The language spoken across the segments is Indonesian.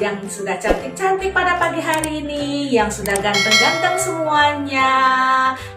yang sudah cantik-cantik pada pagi hari ini, yang sudah ganteng-ganteng semuanya.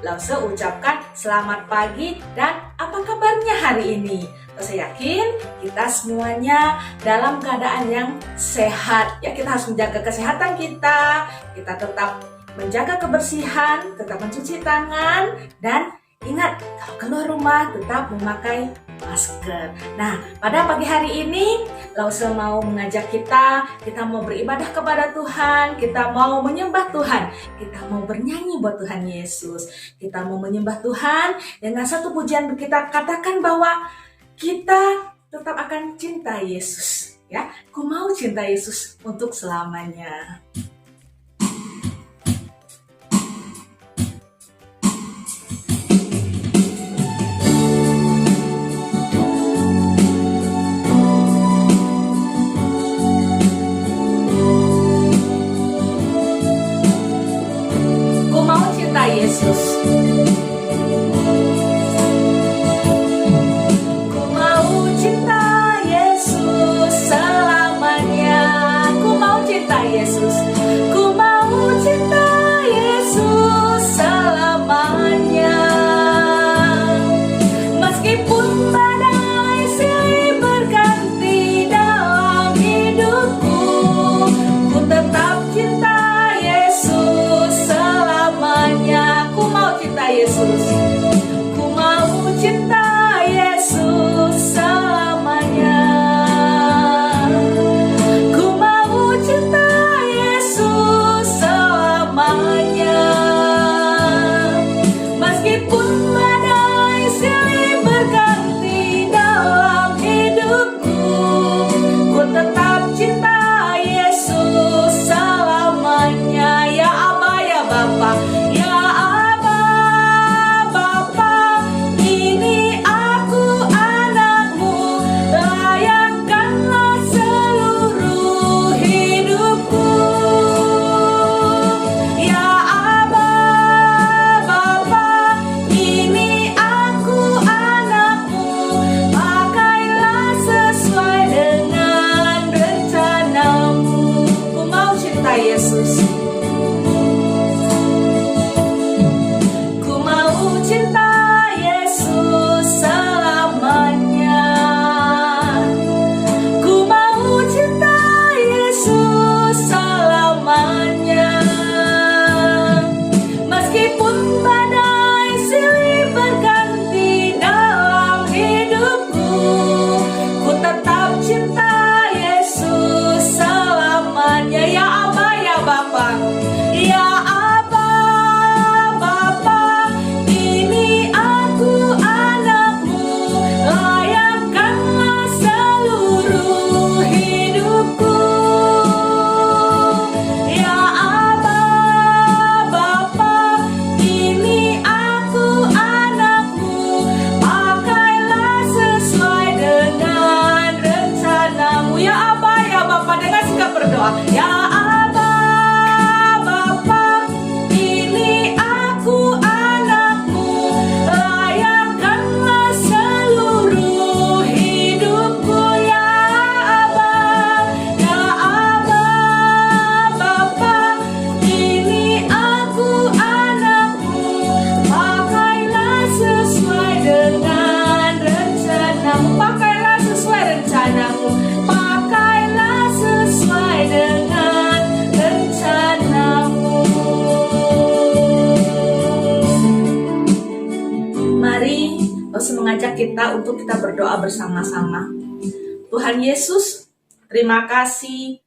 Langsung ucapkan selamat pagi dan apa kabarnya hari ini? Saya yakin kita semuanya dalam keadaan yang sehat. Ya, kita harus menjaga kesehatan kita tetap menjaga kebersihan, tetap mencuci tangan, dan ingat kalau keluar rumah tetap memakai masker. Nah, pada pagi hari ini Lause mau mengajak kita mau beribadah kepada Tuhan, kita mau menyembah Tuhan, kita mau bernyanyi buat Tuhan Yesus, kita mau menyembah Tuhan dengan satu pujian. Kita katakan bahwa kita tetap akan cinta Yesus, ya. Ku mau cinta Yesus untuk selamanya. Ku mau cinta Yesus. Yesus, ku mau cinta Yesus selamanya. Meskipun badai silih berganti dalam hidupku, ku tetap cinta Yesus selamanya. Ku mau cinta Yesus, ku mau cinta Yesus selamanya. Ya Aba, Bapa, ini aku anakmu, layakkanlah seluruh hidupku. Ya Aba, Bapa, ini aku anakmu, pakailah sesuai dengan rencanamu, pakailah sesuai rencanamu, pakailah sesuai dengan rencanamu. Mari Lause mengajak kita untuk kita berdoa bersama-sama. Tuhan Yesus, terima kasih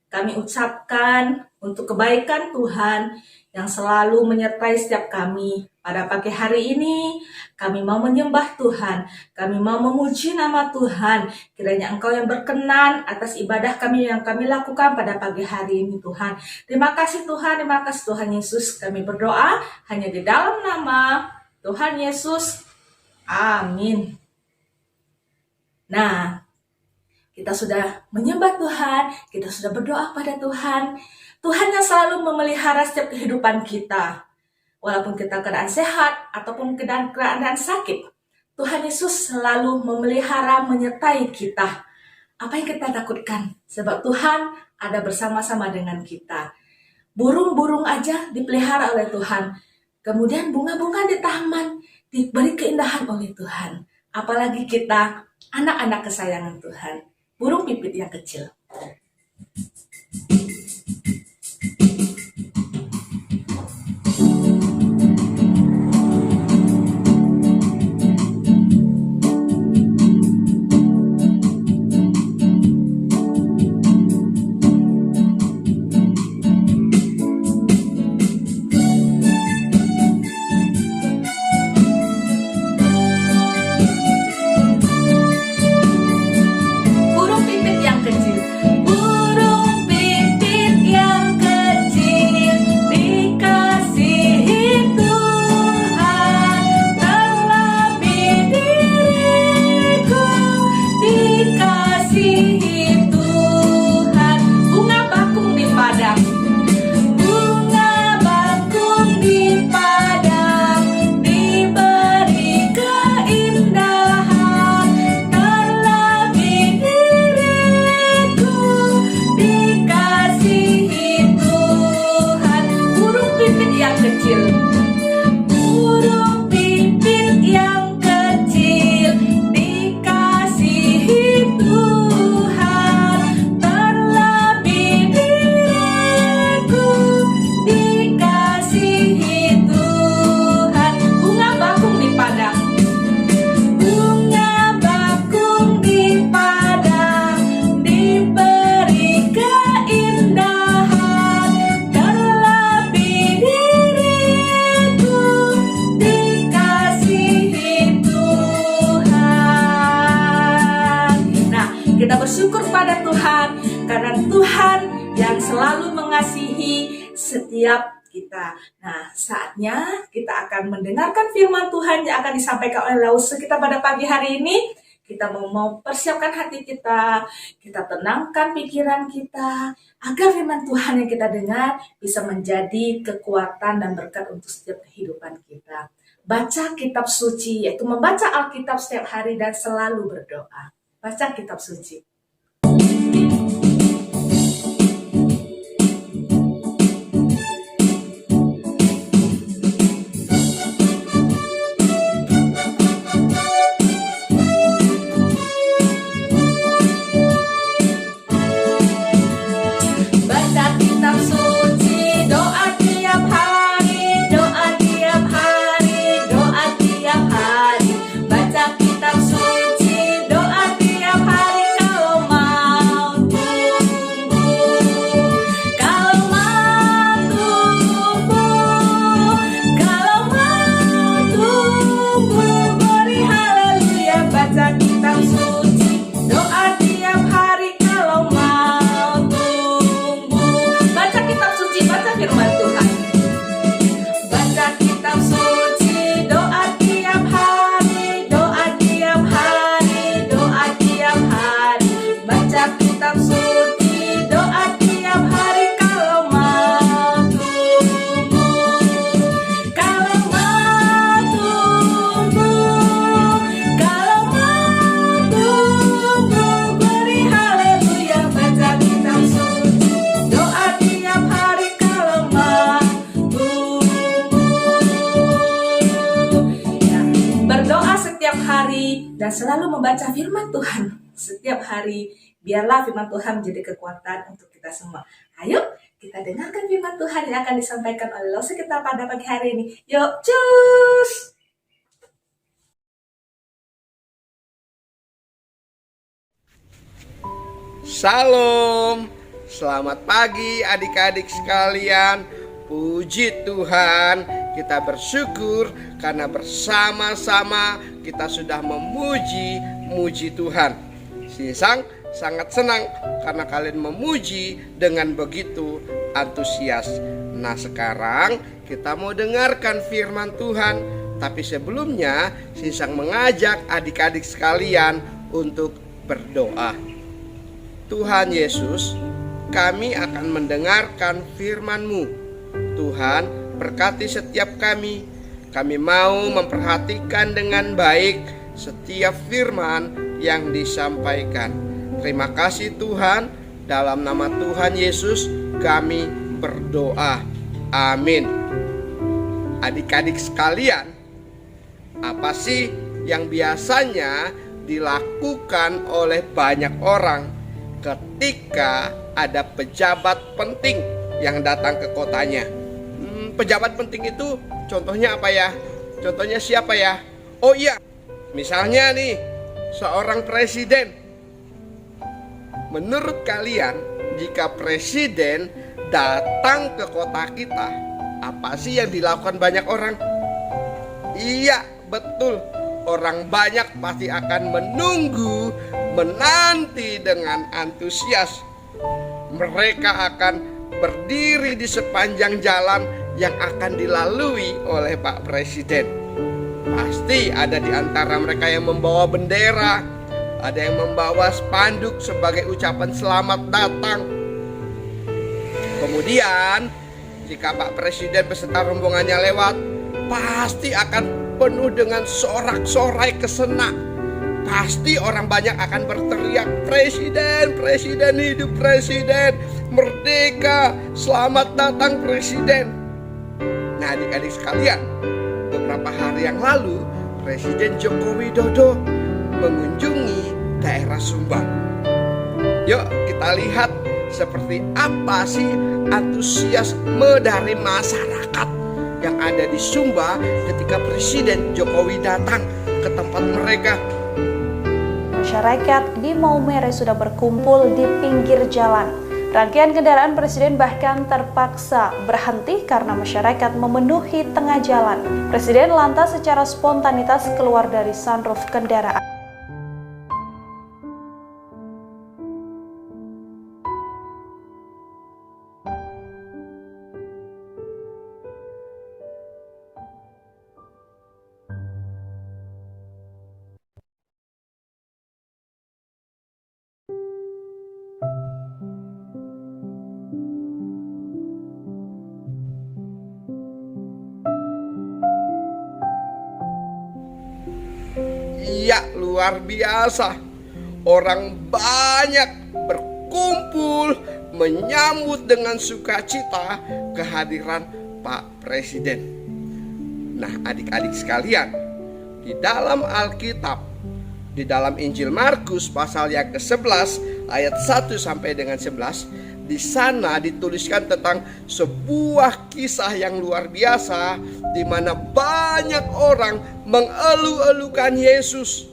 kami ucapkan untuk kebaikan Tuhan yang selalu menyertai setiap kami. Pada pagi hari ini, kami mau menyembah Tuhan, kami mau memuji nama Tuhan. Kiranya Engkau yang berkenan atas ibadah kami yang kami lakukan pada pagi hari ini, Tuhan. Terima kasih Tuhan, terima kasih Tuhan Yesus. Kami berdoa hanya di dalam nama Tuhan Yesus. Amin. Nah, kita sudah menyembah Tuhan, kita sudah berdoa pada Tuhan. Tuhan yang selalu memelihara setiap kehidupan kita. Walaupun kita keadaan sehat ataupun keadaan sakit, Tuhan Yesus selalu memelihara, menyertai kita. Apa yang kita takutkan? Sebab Tuhan ada bersama-sama dengan kita. Burung-burung aja dipelihara oleh Tuhan. Kemudian bunga-bunga di taman diberi keindahan oleh Tuhan. Apalagi kita, anak-anak kesayangan Tuhan. Burung pipit yang kecil. Burung pipit yang kecil. Burung pipit yang kecil dikasihi Tuhan. Terlebih diriku dikasihi Tuhan. Bunga bakung di padang. Bunga bakung di padang diberi keindahan. Terlebih diriku dikasihi Tuhan. Burung pipit yang kecil. Burung pipit yang kecil dikasihi Tuhan. Terlebih diriku dikasihi Tuhan. Bunga bakung di padang. Bunga bakung di padang diberi keindahan. Terlebih diriku dikasihi Tuhan. Nah, kita bersyukur pada Tuhan karena Tuhan yang selalu mengasihi setiap kita. Nah, saatnya kita akan mendengarkan firman Tuhan yang akan disampaikan oleh Lause kita pada pagi hari ini. Kita mau persiapkan hati kita tenangkan pikiran kita, agar firman Tuhan yang kita dengar bisa menjadi kekuatan dan berkat untuk setiap kehidupan kita. Baca kitab suci, yaitu membaca Alkitab setiap hari dan selalu berdoa. Baca kitab suci. Baca kitab suci, doa tiap hari, doa tiap hari, doa tiap hari. Baca kitab suci, doa tiap hari kalau mau tumbuh. Kalau mau tumbuh, kalau mau tumbuh, beri haleluya. Baca kitab suci, doa tiap hari kalau mau tumbuh. Baca kitab suci, baca firman Tuhan. Baca kitab suci, doa tiap hari, doa tiap hari, doa tiap hari. Baca kitab suci, doa tiap hari kalau mau tumbuh. Kalau mau tumbuh, kalau mau tumbuh, beri haleluya. Baca kitab suci, doa tiap hari kalau mau tumbuh. Ya, berdoa setiap hari dan selalu membaca firman Tuhan setiap hari. Biarlah firman Tuhan menjadi kekuatan untuk kita semua. Ayo kita dengarkan firman Tuhan yang akan disampaikan oleh Lause kita pada pagi hari ini. Yuk, cus! Salam, selamat pagi adik-adik sekalian. Puji Tuhan, kita bersyukur karena bersama-sama kita sudah memuji Tuhan. Sinsang sangat senang karena kalian memuji dengan begitu antusias. Nah, sekarang kita mau dengarkan firman Tuhan. Tapi sebelumnya, Sinsang mengajak adik-adik sekalian untuk berdoa. Tuhan Yesus, kami akan mendengarkan firman-Mu. Tuhan, berkati setiap kami. Kami mau memperhatikan dengan baik setiap firman yang disampaikan. Terima kasih Tuhan, dalam nama Tuhan Yesus kami berdoa. Amin. Adik-adik sekalian, apa sih yang biasanya dilakukan oleh banyak orang ketika ada pejabat penting yang datang ke kotanya? Pejabat penting itu contohnya apa ya? Contohnya siapa ya? Oh iya, misalnya nih seorang presiden. Menurut kalian, jika presiden datang ke kota kita, apa sih yang dilakukan banyak orang? Iya, betul. Orang banyak pasti akan menunggu, menanti dengan antusias. Mereka akan berdiri di sepanjang jalan yang akan dilalui oleh Pak Presiden. Pasti ada di antara mereka yang membawa bendera, ada yang membawa spanduk sebagai ucapan selamat datang. Kemudian, jika Pak Presiden beserta rombongannya lewat, pasti akan penuh dengan sorak-sorai kesena. Pasti orang banyak akan berteriak, "Presiden, Presiden, hidup Presiden, merdeka, selamat datang Presiden." Nah, adik-adik sekalian, beberapa hari yang lalu Presiden Joko Widodo mengunjungi daerah Sumba. Yuk kita lihat seperti apa sih antusiasme dari masyarakat yang ada di Sumba ketika Presiden Jokowi datang ke tempat mereka. Masyarakat di Maumere sudah berkumpul di pinggir jalan. Rangkaian kendaraan Presiden bahkan terpaksa berhenti karena masyarakat memenuhi tengah jalan. Presiden lantas secara spontanitas keluar dari sunroof kendaraan. Iya, luar biasa. Orang banyak berkumpul menyambut dengan sukacita kehadiran Pak Presiden. Nah, adik-adik sekalian, di dalam Alkitab, di dalam Injil Markus pasal yang ke-11 ayat 1 sampai dengan 11, di sana dituliskan tentang sebuah kisah yang luar biasa di mana banyak orang mengeluh-elukan Yesus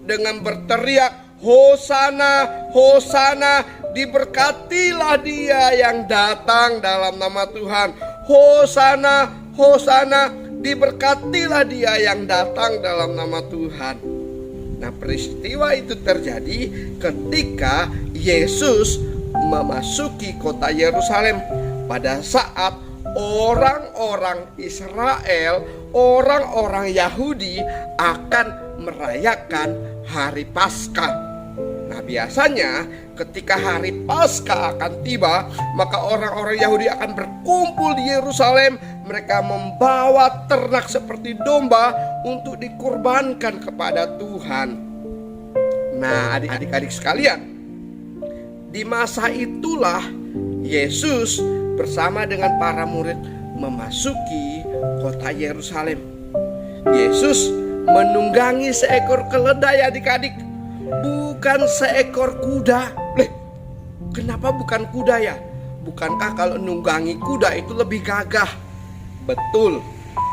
dengan berteriak, "Hosana, Hosana, diberkatilah dia yang datang dalam nama Tuhan. Hosana, Hosana, diberkatilah dia yang datang dalam nama Tuhan." Nah, peristiwa itu terjadi ketika Yesus memasuki kota Yerusalem pada saat orang-orang Israel, orang-orang Yahudi akan merayakan hari Paskah. Nah, biasanya ketika hari Paskah akan tiba, maka orang-orang Yahudi akan berkumpul di Yerusalem. Mereka membawa ternak seperti domba untuk dikurbankan kepada Tuhan. Nah, adik-adik sekalian, di masa itulah Yesus bersama dengan para murid memasuki kota Yerusalem. Yesus menunggangi seekor keledai, adik-adik, bukan seekor kuda. Kenapa bukan kuda ya? Bukankah kalau nunggangi kuda itu lebih gagah? Betul,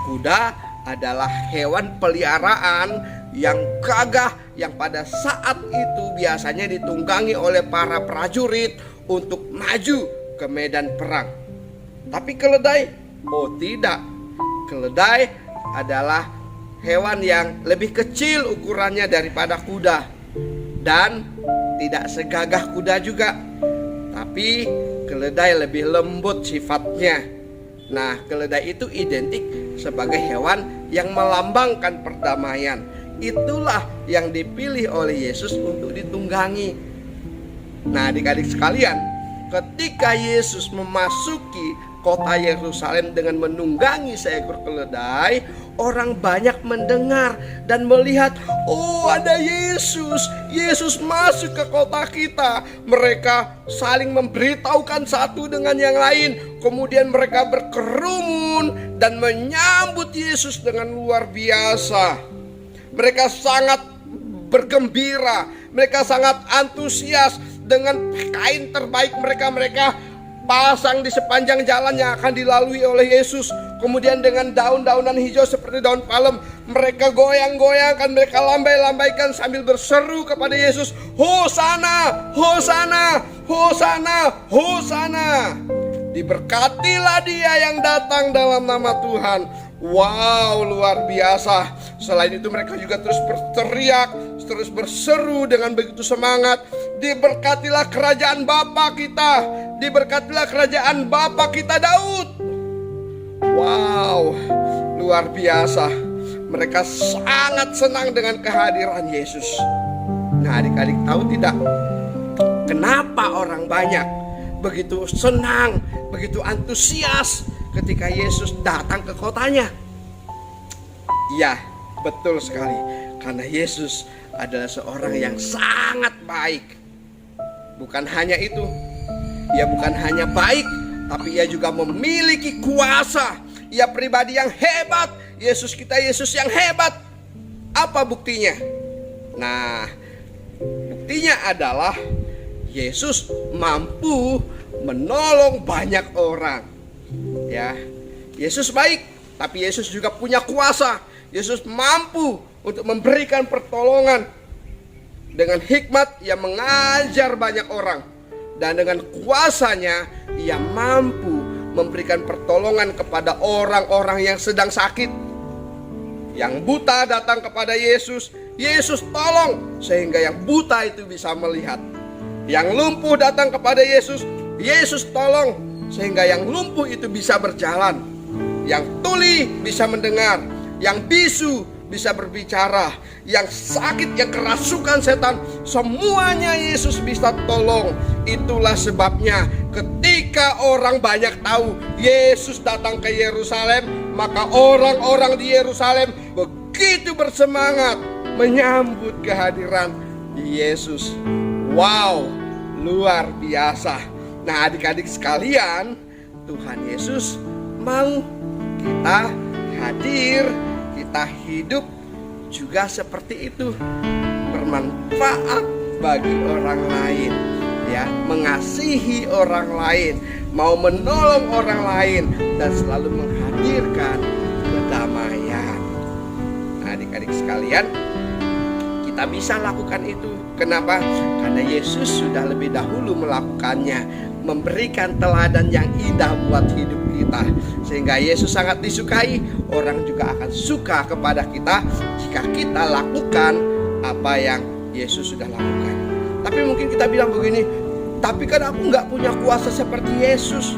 kuda adalah hewan peliharaan yang gagah, yang pada saat itu biasanya ditunggangi oleh para prajurit untuk maju ke medan perang. Tapi keledai, oh tidak, keledai adalah hewan yang lebih kecil ukurannya daripada kuda dan tidak segagah kuda juga. Tapi keledai lebih lembut sifatnya. Nah, keledai itu identik sebagai hewan yang melambangkan perdamaian. Itulah yang dipilih oleh Yesus untuk ditunggangi. Nah, adik-adik sekalian, ketika Yesus memasuki kota Yerusalem dengan menunggangi seekor keledai, orang banyak mendengar dan melihat, oh ada Yesus. Yesus masuk ke kota kita. Mereka saling memberitahukan satu dengan yang lain. Kemudian mereka berkerumun dan menyambut Yesus dengan luar biasa. Mereka sangat bergembira, mereka sangat antusias dengan kain terbaik mereka pasang di sepanjang jalan yang akan dilalui oleh Yesus. Kemudian dengan daun-daunan hijau seperti daun palem, mereka goyang-goyangkan, mereka lambai-lambaikan sambil berseru kepada Yesus, Hosana, Hosana, Hosana, Hosana. Diberkatilah dia yang datang dalam nama Tuhan. Wow, luar biasa. Selain itu mereka juga terus berteriak, terus berseru dengan begitu semangat. Diberkatilah kerajaan Bapa kita, diberkatilah kerajaan Bapa kita Daud. Wow, luar biasa. Mereka sangat senang dengan kehadiran Yesus. Nah, adik-adik tahu tidak, kenapa orang banyak begitu senang, begitu antusias ketika Yesus datang ke kotanya? Ya, betul sekali. Karena Yesus adalah seorang yang sangat baik. Bukan hanya itu, ia bukan hanya baik, tapi ia juga memiliki kuasa. Ia pribadi yang hebat. Yesus kita Yesus yang hebat. Apa buktinya? Nah, buktinya adalah Yesus mampu menolong banyak orang. Ya, Yesus baik, tapi Yesus juga punya kuasa. Yesus mampu untuk memberikan pertolongan. Dengan hikmat ia mengajar banyak orang, dan dengan kuasanya ia mampu memberikan pertolongan kepada orang-orang yang sedang sakit. Yang buta datang kepada Yesus, Yesus tolong sehingga yang buta itu bisa melihat. Yang lumpuh datang kepada Yesus, Yesus tolong sehingga yang lumpuh itu bisa berjalan. Yang tuli bisa mendengar, yang bisu bisa berbicara, yang sakit, yang kerasukan setan, semuanya Yesus bisa tolong. Itulah sebabnya ketika orang banyak tahu Yesus datang ke Yerusalem, maka orang-orang di Yerusalem begitu bersemangat menyambut kehadiran Yesus. Wow, luar biasa. Nah, adik-adik sekalian, Tuhan Yesus mau kita hadir, kita hidup juga seperti itu, bermanfaat bagi orang lain, ya, mengasihi orang lain, mau menolong orang lain, dan selalu menghadirkan kedamaian. Nah, adik-adik sekalian, kita bisa lakukan itu. Kenapa? Karena Yesus sudah lebih dahulu melakukannya, memberikan teladan yang indah buat hidup kita, sehingga Yesus sangat disukai. Orang juga akan suka kepada kita jika kita lakukan apa yang Yesus sudah lakukan. Tapi mungkin kita bilang begini, tapi kan aku nggak punya kuasa seperti Yesus.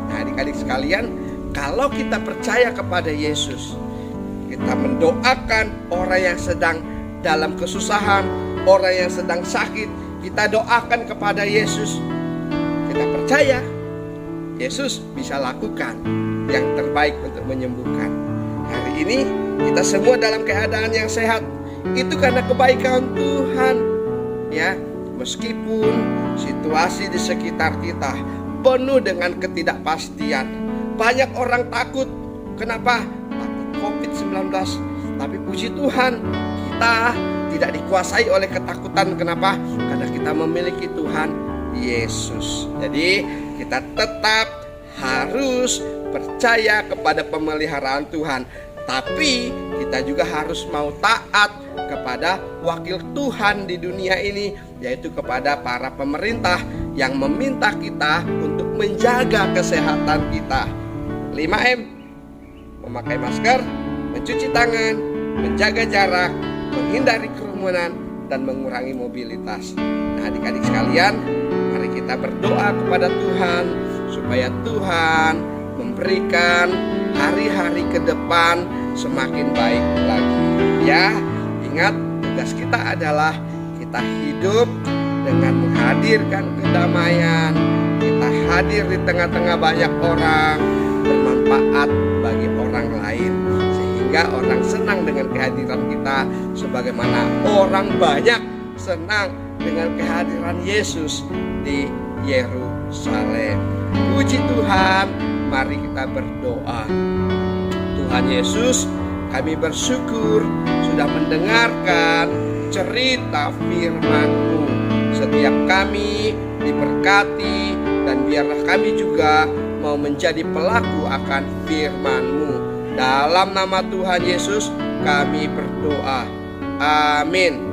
Nah, adik-adik sekalian, kalau kita percaya kepada Yesus, kita mendoakan orang yang sedang dalam kesusahan, orang yang sedang sakit, kita doakan kepada Yesus. Kita percaya Yesus bisa lakukan yang terbaik untuk menyembuhkan. Hari ini kita semua dalam keadaan yang sehat, itu karena kebaikan Tuhan. Ya, meskipun situasi di sekitar kita penuh dengan ketidakpastian, banyak orang takut. Kenapa? Takut COVID-19. Tapi puji Tuhan, kita tidak dikuasai oleh ketakutan. Kenapa? Karena kita memiliki Tuhan Yesus. Jadi kita tetap harus percaya kepada pemeliharaan Tuhan, tapi kita juga harus mau taat kepada wakil Tuhan di dunia ini, yaitu kepada para pemerintah yang meminta kita untuk menjaga kesehatan kita. 5M: memakai masker, mencuci tangan, menjaga jarak, menghindari kerumunan, dan mengurangi mobilitas. Nah, adik-adik sekalian, mari kita berdoa kepada Tuhan supaya Tuhan memberikan hari-hari ke depan semakin baik lagi. Ya, ingat, tugas kita adalah kita hidup dengan menghadirkan kedamaian, kita hadir di tengah-tengah banyak orang bermanfaat bagi orang lain, sehingga orang senang dengan kehadiran kita, sebagaimana orang banyak senang dengan kehadiran Yesus di Yerusalem. Puji Tuhan, mari kita berdoa. Tuhan Yesus, kami bersyukur sudah mendengarkan cerita firman-Mu. Setiap kami diberkati, dan biarlah kami juga mau menjadi pelaku akan firman-Mu. Dalam nama Tuhan Yesus kami berdoa. Amin.